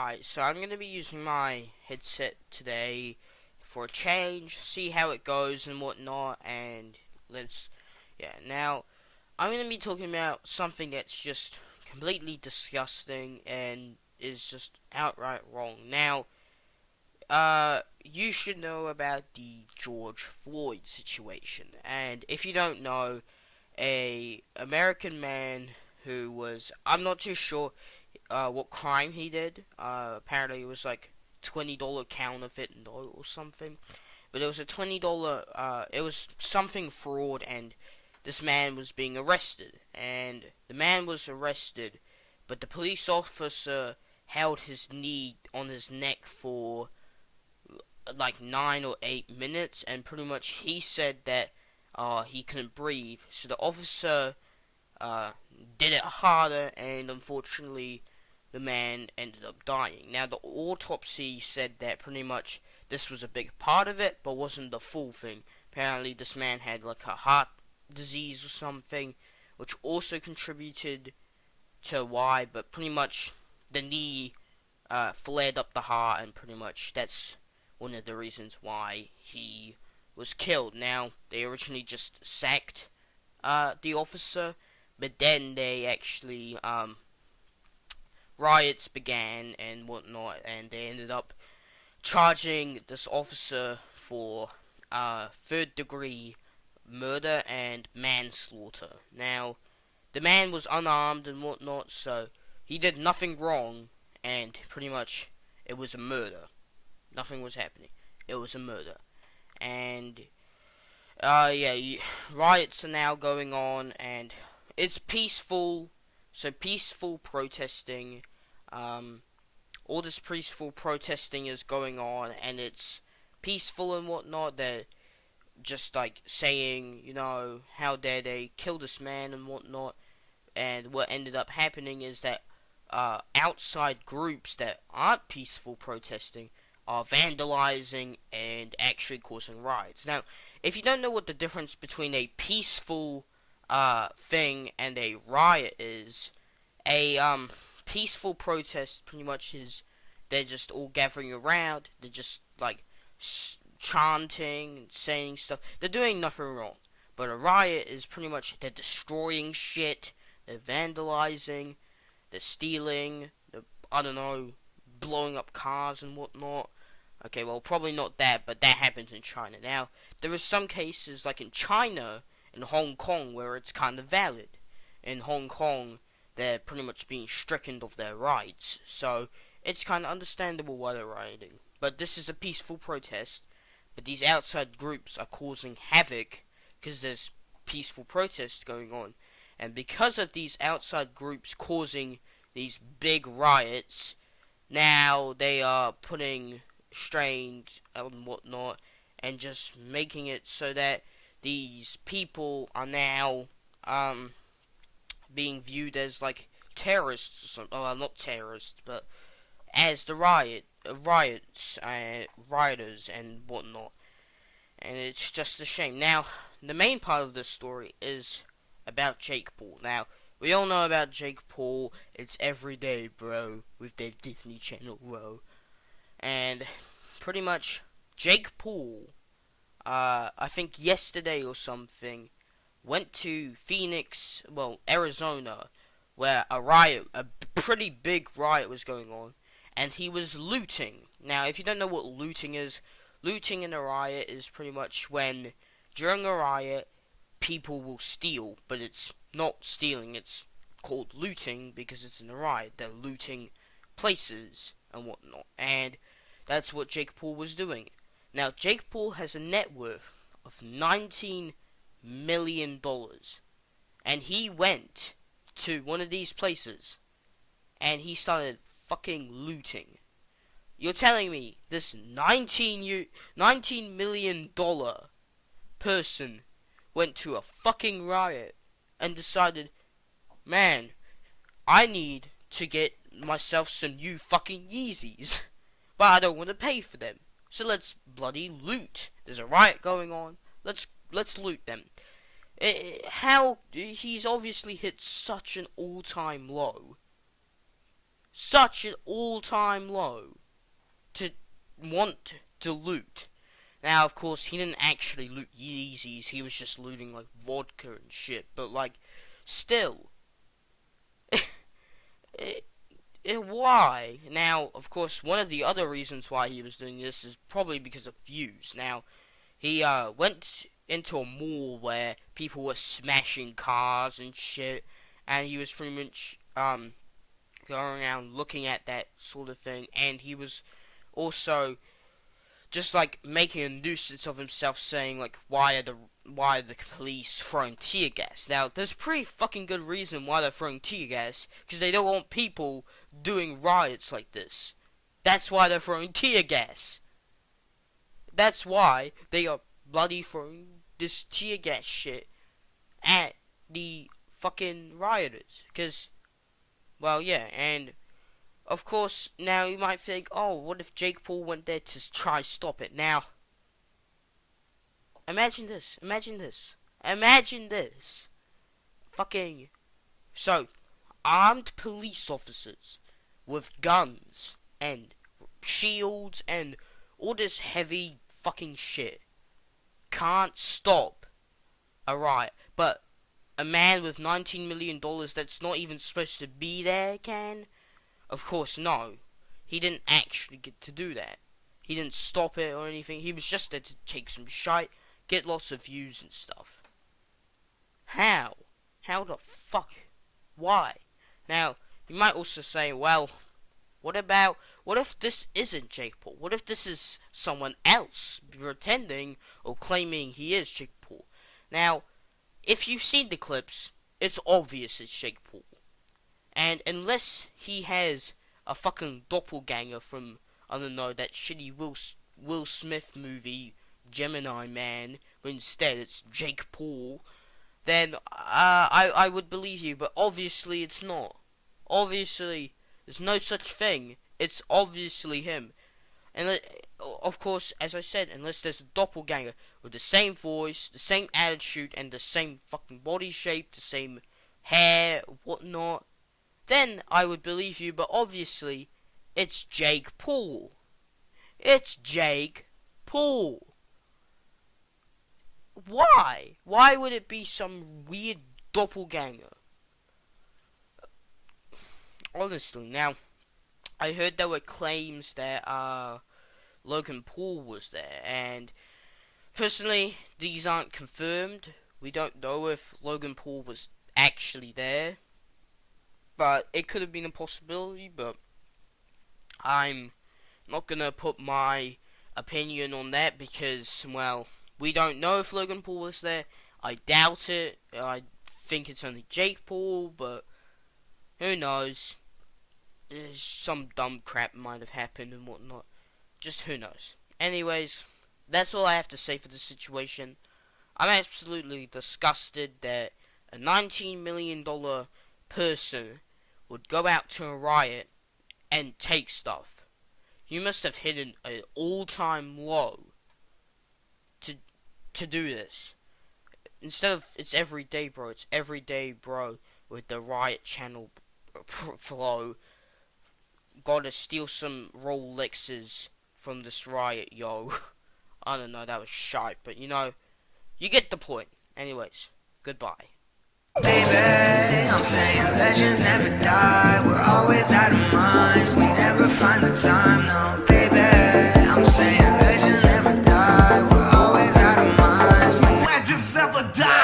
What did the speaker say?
Alright, so I'm going to be using my headset today for a change, see how it goes and whatnot, and now, I'm going to be talking about something that's just completely disgusting and is just outright wrong. Now, you should know about the George Floyd situation, and if you don't know, a American man who was, I'm not too sure what crime he did. Apparently it was like $20 counterfeit note or something. But it was a $20, it was something fraud, and this man was being arrested. And the man was arrested, but the police officer held his knee on his neck for like 9 or 8 minutes, and pretty much he said that he couldn't breathe. So the officer uh, did it harder, and unfortunately, the man ended up dying. Now, the autopsy said that pretty much this was a big part of it, but wasn't the full thing. Apparently, this man had like a heart disease or something, which also contributed to why, but pretty much the knee flared up the heart, and pretty much that's one of the reasons why he was killed. Now, they originally just sacked the officer, but then they actually riots began and whatnot, and they ended up charging this officer for third-degree murder and manslaughter. Now, the man was unarmed and whatnot, so he did nothing wrong, and pretty much it was a murder. Nothing was happening. It was a murder. And, riots are now going on, and it's peaceful. So peaceful protesting, all this peaceful protesting is going on, and it's peaceful and whatnot. They're just like saying, how dare they kill this man and whatnot. And what ended up happening is that outside groups that aren't peaceful protesting are vandalizing and actually causing riots. Now, if you don't know what the difference between a peaceful thing and a riot is, a peaceful protest pretty much is they're just all gathering around, they're just like chanting and saying stuff, they're doing nothing wrong. But a riot is pretty much they're destroying shit, they're vandalizing, they're stealing, they're, I don't know, blowing up cars and whatnot. Okay, well, probably not that, but that happens in China. Now, there are some cases, like in China, in Hong Kong, where it's kind of valid. In Hong Kong, they're pretty much being stricken of their rights, so it's kind of understandable why they're rioting. But this is a peaceful protest, but these outside groups are causing havoc, because there's peaceful protests going on. And because of these outside groups causing these big riots, now they are putting strains and whatnot, and just making it so that these people are now being viewed as like terrorists or something. Oh, not terrorists, but as the rioters and whatnot. And it's just a shame. Now, the main part of this story is about Jake Paul. Now, we all know about Jake Paul. It's every day, bro, with their Disney Channel, bro. And pretty much, Jake Paul, I think yesterday or something, went to Phoenix, well, Arizona, where a pretty big riot was going on, and he was looting. Now, if you don't know what looting in a riot is pretty much when, during a riot, people will steal, but it's not stealing, it's called looting because it's in a riot. They're looting places and whatnot, and that's what Jake Paul was doing. Now, Jake Paul has a net worth of $19 million, and he went to one of these places, and he started fucking looting. You're telling me this $19 million person went to a fucking riot and decided, man, I need to get myself some new fucking Yeezys, but I don't want to pay for them. So let's bloody loot. There's a riot going on. Let's loot them. How he's obviously hit such an all-time low. such an all-time low to want to loot. Now, of course, he didn't actually loot Yeezys, he was just looting, like, vodka and shit, but, like, still. Why? Now, of course, one of the other reasons why he was doing this is probably because of views. Now, he, went into a mall where people were smashing cars and shit, and he was pretty much, going around looking at that sort of thing, and he was also just like making a nuisance of himself, saying like, why are the police throwing tear gas? Now, there's a pretty fucking good reason why they're throwing tear gas, because they don't want people doing riots like this. That's why they're throwing tear gas. That's why they are bloody throwing this tear gas shit at the fucking rioters, because, well, yeah, and of course, now you might think, oh, what if Jake Paul went there to try stop it? Now, imagine this. Fucking, so, armed police officers with guns and shields and all this heavy fucking shit can't stop a riot, but a man with $19 million that's not even supposed to be there can? Of course, no. He didn't actually get to do that. He didn't stop it or anything. He was just there to take some shite, get lots of views and stuff. How? How the fuck? Why? Now, you might also say, well, what if this isn't Jake Paul? What if this is someone else pretending or claiming he is Jake Paul? Now, if you've seen the clips, it's obvious it's Jake Paul. And unless he has a fucking doppelganger from, I don't know, that shitty Will Smith movie, Gemini Man, but instead it's Jake Paul, then I would believe you, but obviously it's not. Obviously, there's no such thing. It's obviously him. And of course, as I said, unless there's a doppelganger with the same voice, the same attitude, and the same fucking body shape, the same hair, whatnot, then I would believe you, but obviously, it's Jake Paul. It's Jake Paul. Why? Why would it be some weird doppelganger? Honestly, now, I heard there were claims that, Logan Paul was there, and personally, these aren't confirmed. We don't know if Logan Paul was actually there. But it could have been a possibility, but I'm not gonna put my opinion on that because, well, we don't know if Logan Paul was there. I doubt it. I think it's only Jake Paul, but who knows? Some dumb crap might have happened and whatnot. Just who knows. Anyways, that's all I have to say for the situation. I'm absolutely disgusted that a $19 million person would go out to a riot and take stuff. You must have hit an all-time low to do this. Instead of it's everyday, bro. It's everyday, bro. With the Riot channel flow, gotta steal some Rolexes from this riot, yo. I don't know. That was shite, but you know, you get the point. Anyways, goodbye. Baby, I'm saying legends never die. We're always out of minds. We never find the time, no, baby. I'm saying legends never die. We're always out of minds. Legends never die.